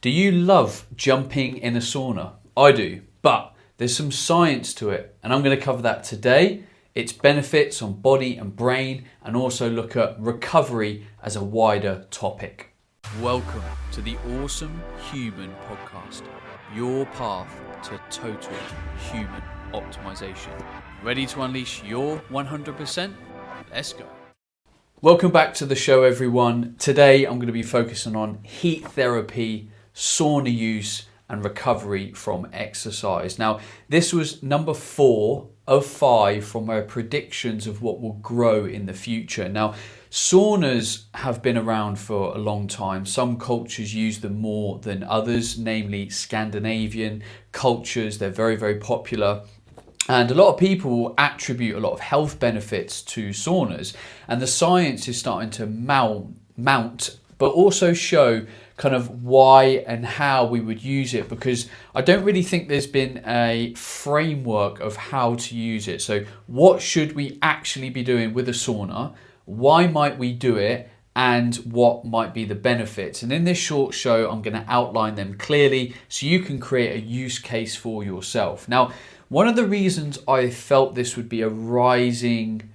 Do you love jumping in a sauna? I do, but there's some science to it, and I'm going to cover that today. Its benefits on body and brain, and also look at recovery as a wider topic. Welcome to the Awesome Human Podcast, your path to total human optimization. Ready to unleash your 100%? Let's go. Welcome back to the show, everyone. Today I'm going to be focusing on heat therapy, sauna use, and recovery from exercise. Now, this was number 4 of 5 from my predictions of what will grow in the future. Now, saunas have been around for a long time. Some cultures use them more than others, namely Scandinavian cultures. They're very, very popular. And a lot of people attribute a lot of health benefits to saunas. And the science is starting to mount, but also show kind of why and how we would use it, because I don't really think there's been a framework of how to use it. So what should we actually be doing with a sauna? Why might we do it? And what might be the benefits? And in this short show, I'm going to outline them clearly so you can create a use case for yourself. Now, one of the reasons I felt this would be a rising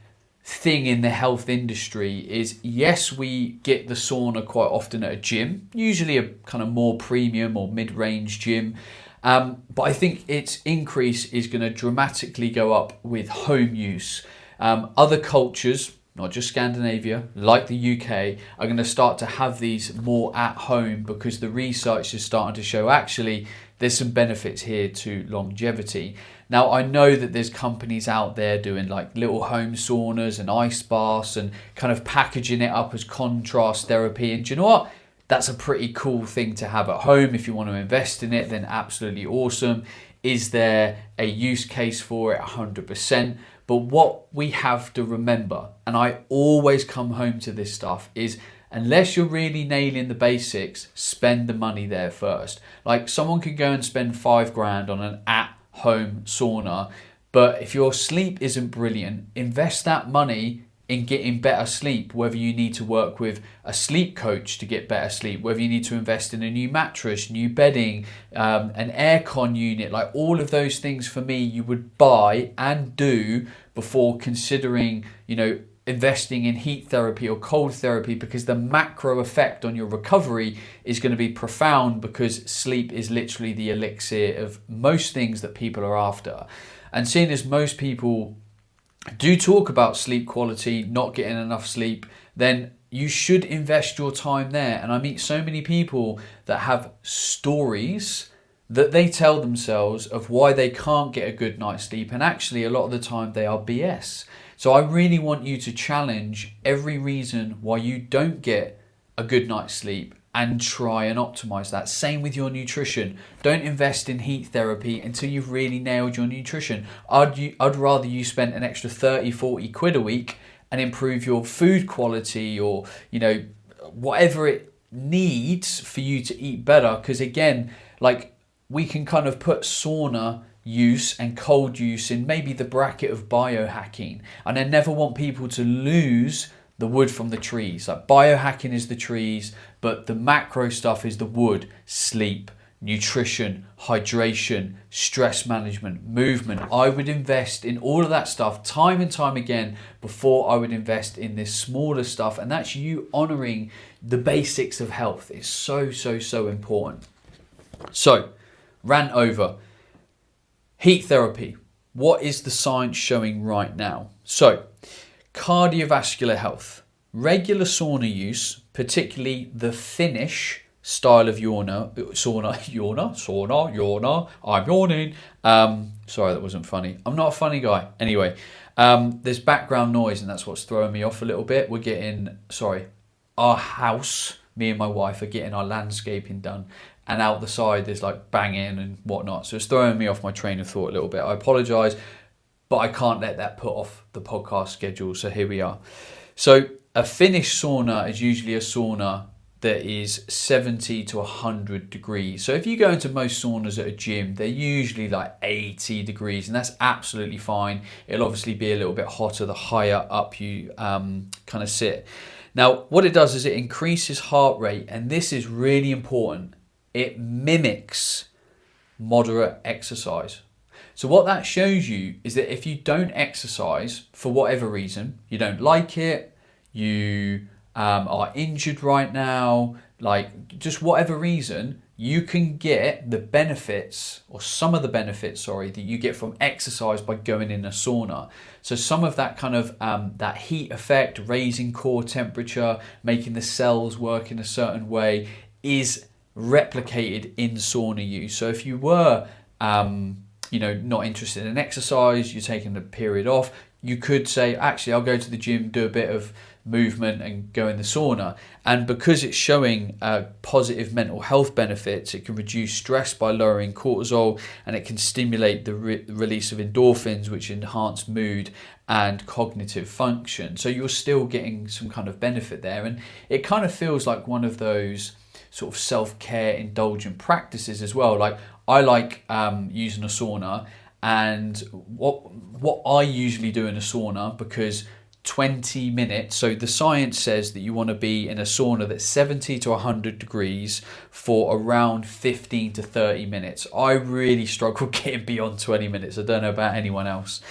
thing in the health industry is, yes, we get the sauna quite often at a gym, usually a kind of more premium or mid-range gym. But I think its increase is going to dramatically go up with home use. Other cultures, not just Scandinavia, like the UK, are going to start to have these more at home because the research is starting to show actually there's some benefits here to longevity. Now, I know that there's companies out there doing like little home saunas and ice baths and kind of packaging it up as contrast therapy. And do you know what? That's a pretty cool thing to have at home. If you want to invest in it, then absolutely awesome. Is there a use case for it? 100%. But what we have to remember, and I always come home to this stuff, is unless you're really nailing the basics, spend the money there first. Like, someone could go and spend $5,000 on an at-home sauna, but if your sleep isn't brilliant, invest that money in getting better sleep, whether you need to work with a sleep coach to get better sleep, whether you need to invest in a new mattress, new bedding, an aircon unit, like all of those things for me you would buy and do before considering, investing in heat therapy or cold therapy, because the macro effect on your recovery is going to be profound, because sleep is literally the elixir of most things that people are after. And seeing as most people do talk about sleep quality, not getting enough sleep, then you should invest your time there. And I meet so many people that have stories that they tell themselves of why they can't get a good night's sleep, and actually a lot of the time they are BS. So I really want you to challenge every reason why you don't get a good night's sleep and try and optimize that. Same with your nutrition. Don't invest in heat therapy until you've really nailed your nutrition. I'd rather you spent an extra 30, 40 quid a week and improve your food quality, or, whatever it needs for you to eat better. Because again, like, we can kind of put sauna use and cold use in maybe the bracket of biohacking. And I never want people to lose the wood from the trees. Like, biohacking is the trees, but the macro stuff is the wood: sleep, nutrition, hydration, stress management, movement. I would invest in all of that stuff time and time again before I would invest in this smaller stuff. And that's you honoring the basics of health. It's so, so, so important. So, rant over. Heat therapy. What is the science showing right now? So, cardiovascular health. Regular sauna use, particularly the Finnish style of sauna, I'm yawning. Sorry, that wasn't funny. I'm not a funny guy. Anyway, there's background noise, and that's what's throwing me off a little bit. Our house, me and my wife are getting our landscaping done, and out the side there's like banging and whatnot. So it's throwing me off my train of thought a little bit. I apologise, but I can't let that put off the podcast schedule. So here we are. So a Finnish sauna is usually a sauna that is 70 to 100 degrees. So if you go into most saunas at a gym, they're usually like 80 degrees, and that's absolutely fine. It'll obviously be a little bit hotter the higher up you kind of sit. Now, what it does is it increases heart rate, and this is really important. it mimics moderate exercise. So what that shows you is that if you don't exercise for whatever reason, you don't like it, you are injured right now, like just whatever reason, you can get the benefits, or some of the benefits, that you get from exercise by going in a sauna. So some of that kind of that heat effect, raising core temperature, making the cells work in a certain way, is replicated in sauna use. So if you were not interested in exercise, you're taking a period off, you could say, actually, I'll go to the gym, do a bit of movement and go in the sauna. And because it's showing positive mental health benefits, it can reduce stress by lowering cortisol, and it can stimulate the release of endorphins, which enhance mood and cognitive function. So you're still getting some kind of benefit there. And it kind of feels like one of those sort of self-care indulgent practices as well. Like I like using a sauna, and what I usually do in a sauna, because 20 minutes, so the science says that you want to be in a sauna that's 70 to 100 degrees for around 15 to 30 minutes. I really struggle getting beyond 20 minutes. I don't know about anyone else.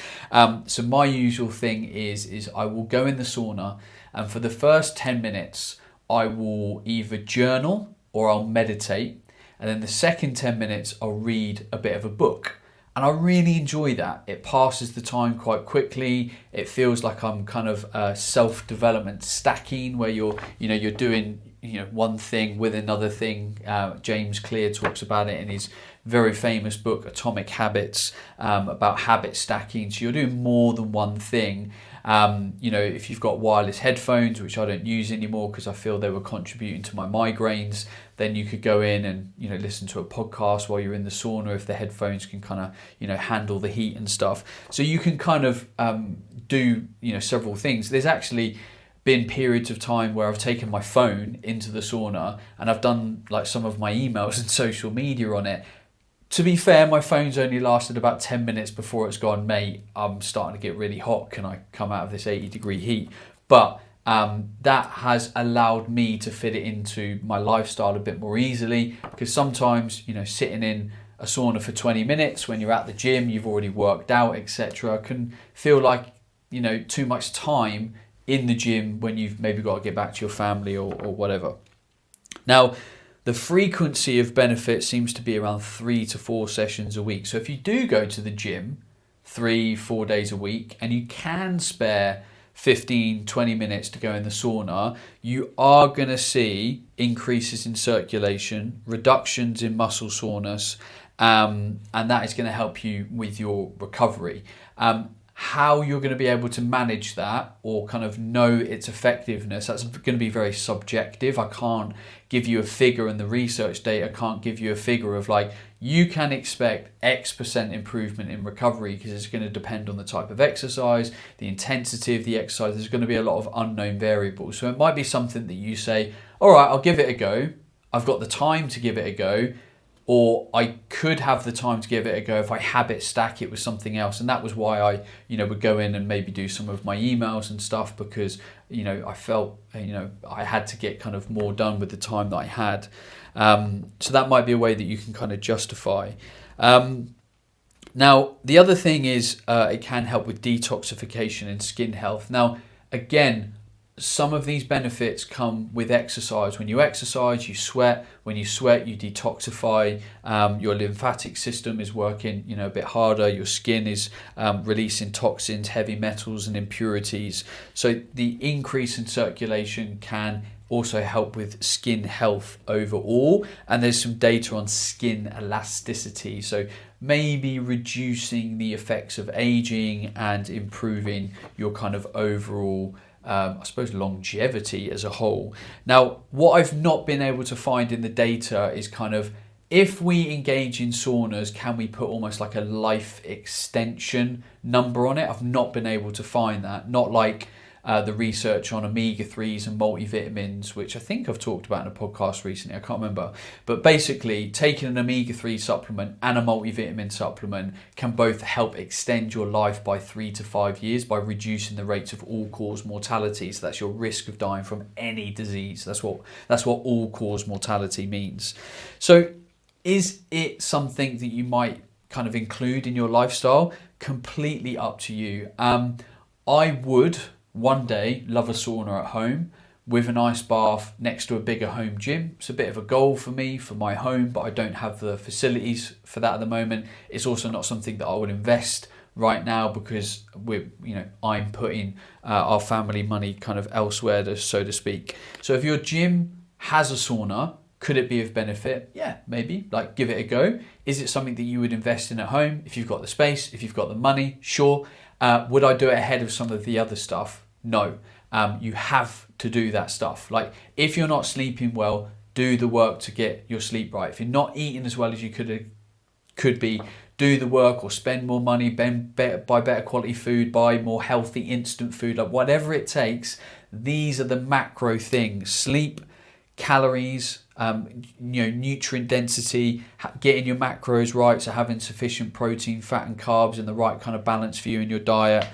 So my usual thing is I will go in the sauna, and for the first 10 minutes I will either journal or I'll meditate, and then the second 10 minutes I'll read a bit of a book. And I really enjoy that. It passes the time quite quickly. It feels like I'm kind of self-development stacking, where you're doing one thing with another thing. James Clear talks about it in his very famous book Atomic Habits, about habit stacking. So you're doing more than one thing. If you've got wireless headphones, which I don't use anymore because I feel they were contributing to my migraines, then you could go in and listen to a podcast while you're in the sauna if the headphones can kind of handle the heat and stuff. So you can kind of do several things. There's actually been periods of time where I've taken my phone into the sauna and I've done like some of my emails and social media on it. To be fair, my phone's only lasted about 10 minutes before it's gone, mate, I'm starting to get really hot. Can I come out of this 80-degree heat? But that has allowed me to fit it into my lifestyle a bit more easily, because sometimes, sitting in a sauna for 20 minutes when you're at the gym, you've already worked out, etc., can feel like, too much time in the gym when you've maybe got to get back to your family or whatever. Now, the frequency of benefit seems to be around 3 to 4 sessions a week. So if you do go to the gym 3-4 days a week and you can spare 15-20 minutes to go in the sauna, you are going to see increases in circulation, reductions in muscle soreness, and that is going to help you with your recovery. How you're going to be able to manage that or kind of know its effectiveness, that's going to be very subjective. I can't give you a figure, and the research data can't give you a figure of like, you can expect X% improvement in recovery, because it's going to depend on the type of exercise, the intensity of the exercise. There's going to be a lot of unknown variables. So it might be something that you say, all right, I'll give it a go. I've got the time to give it a go. Or I could have the time to give it a go if I habit stack it with something else. And that was why I, would go in and maybe do some of my emails and stuff, because, I felt, I had to get kind of more done with the time that I had. So that might be a way that you can kind of justify. Now, the other thing is it can help with detoxification and skin health. Now, again, some of these benefits come with exercise. When you exercise, you sweat. When you sweat, you detoxify. Your lymphatic system is working, a bit harder. Your skin is releasing toxins, heavy metals, and impurities. So the increase in circulation can also help with skin health overall. And there's some data on skin elasticity. So maybe reducing the effects of aging and improving your kind of overall longevity as a whole. Now, what I've not been able to find in the data is kind of, if we engage in saunas, can we put almost like a life extension number on it? I've not been able to find that. Not like the research on omega-3s and multivitamins, which I think I've talked about in a podcast recently, I can't remember. But basically, taking an omega-3 supplement and a multivitamin supplement can both help extend your life by 3 to 5 years by reducing the rates of all-cause mortality. So that's your risk of dying from any disease. That's what all-cause mortality means. So is it something that you might kind of include in your lifestyle? Completely up to you. I would one day love a sauna at home with an ice bath next to a bigger home gym. It's a bit of a goal for me for my home, but I don't have the facilities for that at the moment. It's also not something that I would invest right now because I'm putting our family money kind of elsewhere, so to speak. So if your gym has a sauna, could it be of benefit? Yeah, maybe. Like, give it a go. Is it something that you would invest in at home? If you've got the space, if you've got the money, sure. Would I do it ahead of some of the other stuff? No. You have to do that stuff. Like, if you're not sleeping well, do the work to get your sleep right. If you're not eating as well as you could be, do the work or spend more money, buy better quality food, buy more healthy instant food, like whatever it takes. These are the macro things: sleep, calories, nutrient density, getting your macros right, so having sufficient protein, fat and carbs in the right kind of balance for you in your diet,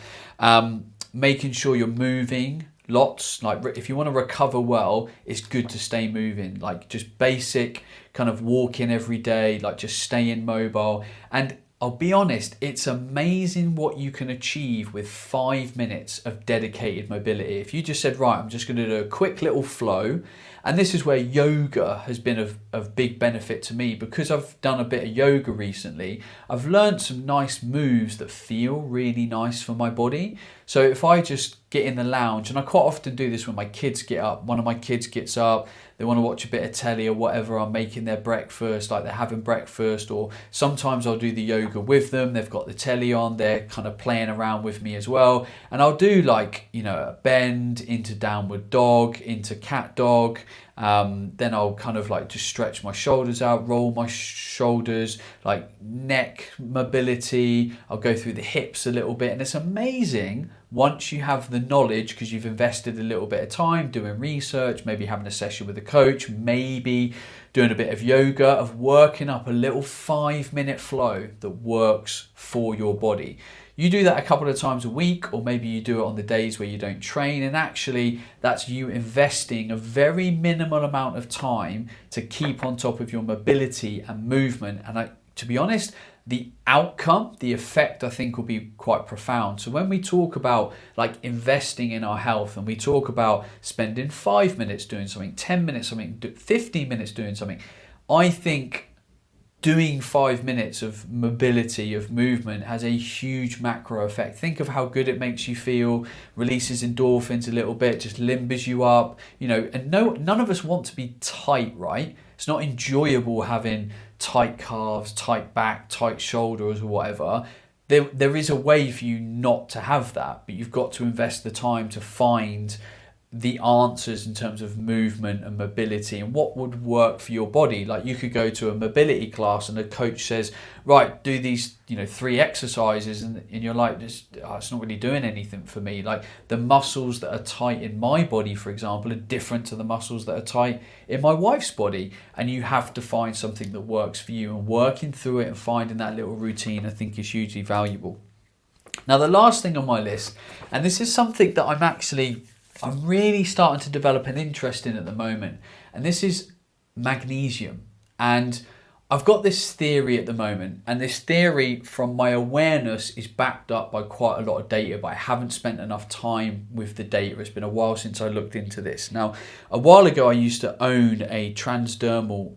making sure you're moving lots. Like, if you want to recover well, it's good to stay moving, like just basic kind of walking every day, like just staying mobile. And I'll be honest, it's amazing what you can achieve with 5 minutes of dedicated mobility. If you just said, right, I'm just going to do a quick little flow. And this is where yoga has been of big benefit to me, because I've done a bit of yoga recently. I've learned some nice moves that feel really nice for my body. So if I just get in the lounge, and I quite often do this when my kids get up, one of my kids gets up, they want to watch a bit of telly or whatever, I'm making their breakfast, like they're having breakfast, or sometimes I'll do the yoga with them, they've got the telly on, they're kind of playing around with me as well, and I'll do a bend into downward dog, into cat dog, then I'll kind of like just stretch my shoulders out, roll my shoulders, like neck mobility, I'll go through the hips a little bit, and it's amazing once you have the knowledge, because you've invested a little bit of time doing research, maybe having a session with a coach, maybe doing a bit of yoga, of working up a little 5-minute flow that works for your body. You do that a couple of times a week, or maybe you do it on the days where you don't train, and actually that's you investing a very minimal amount of time to keep on top of your mobility and movement. And to be honest, the outcome, the effect, I think will be quite profound. So when we talk about like investing in our health, and we talk about spending 5 minutes doing something, 10 minutes something, 15 minutes doing something, I think doing 5 minutes of mobility, of movement, has a huge macro effect. Think of how good it makes you feel, releases endorphins a little bit, just limbers you up, and none of us want to be tight, right? It's not enjoyable having tight calves, tight back, tight shoulders or whatever. There is a way for you not to have that, but you've got to invest the time to find the answers in terms of movement and mobility and what would work for your body. Like, you could go to a mobility class and a coach says, right, do these 3 exercises, and you're like, it's not really doing anything for me. Like, the muscles that are tight in my body, for example, are different to the muscles that are tight in my wife's body, and you have to find something that works for you, and working through it and finding that little routine, I think, is hugely valuable. Now, the last thing on my list, and this is something that I'm really starting to develop an interest in at the moment, and this is magnesium. And I've got this theory at the moment, and this theory, from my awareness, is backed up by quite a lot of data, but I haven't spent enough time with the data. It's been a while since I looked into this. Now, a while ago, I used to own a transdermal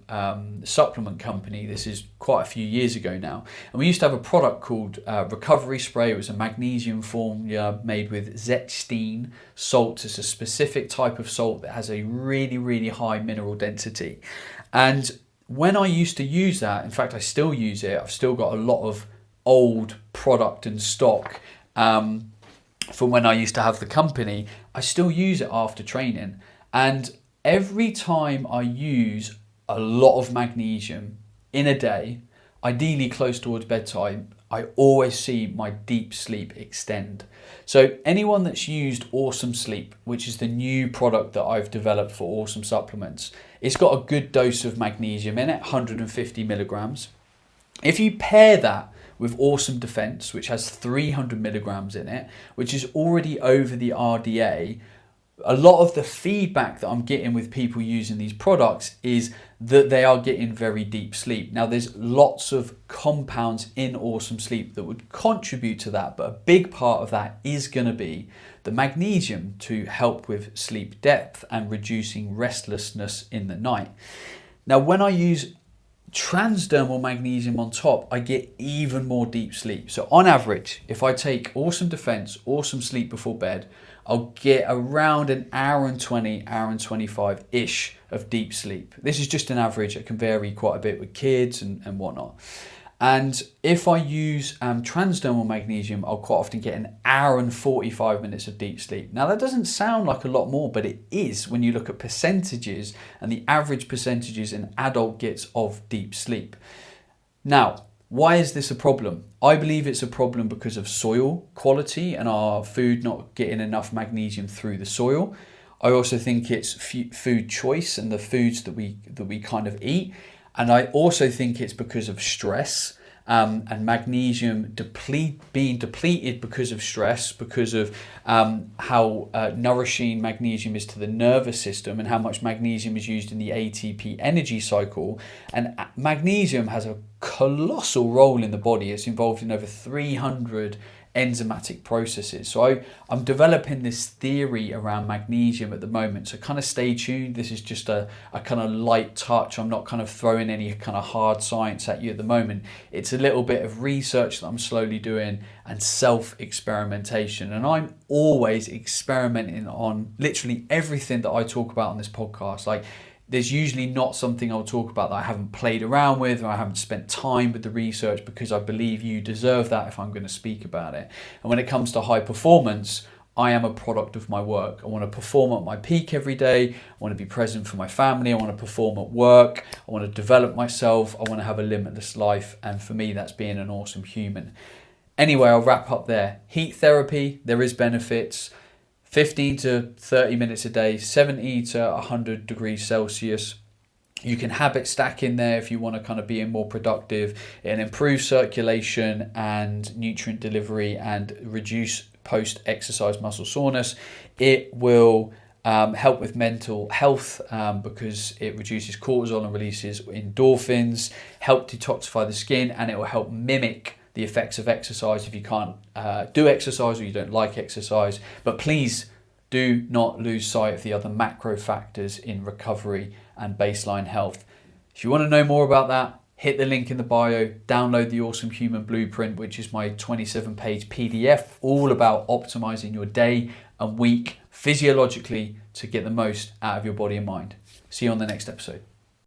supplement company. This is quite a few years ago now. And we used to have a product called Recovery Spray. It was a magnesium formula made with Zetstein salt. It's a specific type of salt that has a really, really high mineral density. And when I used to use that, in fact, I still use it. I've still got a lot of old product and stock from when I used to have the company. I still use it after training. And every time I use a lot of magnesium in a day, ideally close towards bedtime, I always see my deep sleep extend. So anyone that's used Awesome Sleep, which is the new product that I've developed for Awesome Supplements, it's got a good dose of magnesium in it, 150 milligrams. If you pair that with Awesome Defense, which has 300 milligrams in it, which is already over the RDA, a lot of the feedback that I'm getting with people using these products is that they are getting very deep sleep. Now, there's lots of compounds in Awesome Sleep that would contribute to that, but a big part of that is going to be the magnesium to help with sleep depth and reducing restlessness in the night. Now, when I use transdermal magnesium on top, I get even more deep sleep. So on average, if I take Awesome Defense, Awesome Sleep before bed, I'll get around an hour and 20, hour and 25-ish of deep sleep. This is just an average. It can vary quite a bit with kids and whatnot. And if I use transdermal magnesium, I'll quite often get an hour and 45 minutes of deep sleep. Now, that doesn't sound like a lot more, but it is when you look at percentages and the average percentages an adult gets of deep sleep. Now, why is this a problem? I believe it's a problem because of soil quality and our food not getting enough magnesium through the soil. I also think it's food choice and the foods that we kind of eat. And I also think it's because of stress and magnesium being depleted because of stress, because of how nourishing magnesium is to the nervous system and how much magnesium is used in the ATP energy cycle. And magnesium has a colossal role in the body. It's involved in over 300 enzymatic processes. So I'm developing this theory around magnesium at the moment. So kind of stay tuned. This is just a kind of light touch. I'm not kind of throwing any kind of hard science at you at the moment. It's a little bit of research that I'm slowly doing and self-experimentation. And I'm always experimenting on literally everything that I talk about on this podcast. Like, there's usually not something I'll talk about that I haven't played around with or I haven't spent time with the research, because I believe you deserve that if I'm going to speak about it. And when it comes to high performance, I am a product of my work. I want to perform at my peak every day. I want to be present for my family. I want to perform at work. I want to develop myself. I want to have a limitless life. And for me, that's being an awesome human. Anyway, I'll wrap up there. Heat therapy, there is benefits. 15 to 30 minutes a day, 70 to 100 degrees Celsius. You can habit stack in there if you want to kind of be more productive and improve circulation and nutrient delivery and reduce post-exercise muscle soreness. It will help with mental health because it reduces cortisol and releases endorphins, help detoxify the skin, and it will help mimic the effects of exercise if you can't do exercise or you don't like exercise. But please do not lose sight of the other macro factors in recovery and baseline health. If you want to know more about that, hit the link in the bio, download the Awesome Human Blueprint, which is my 27-page PDF all about optimizing your day and week physiologically to get the most out of your body and mind. See you on the next episode.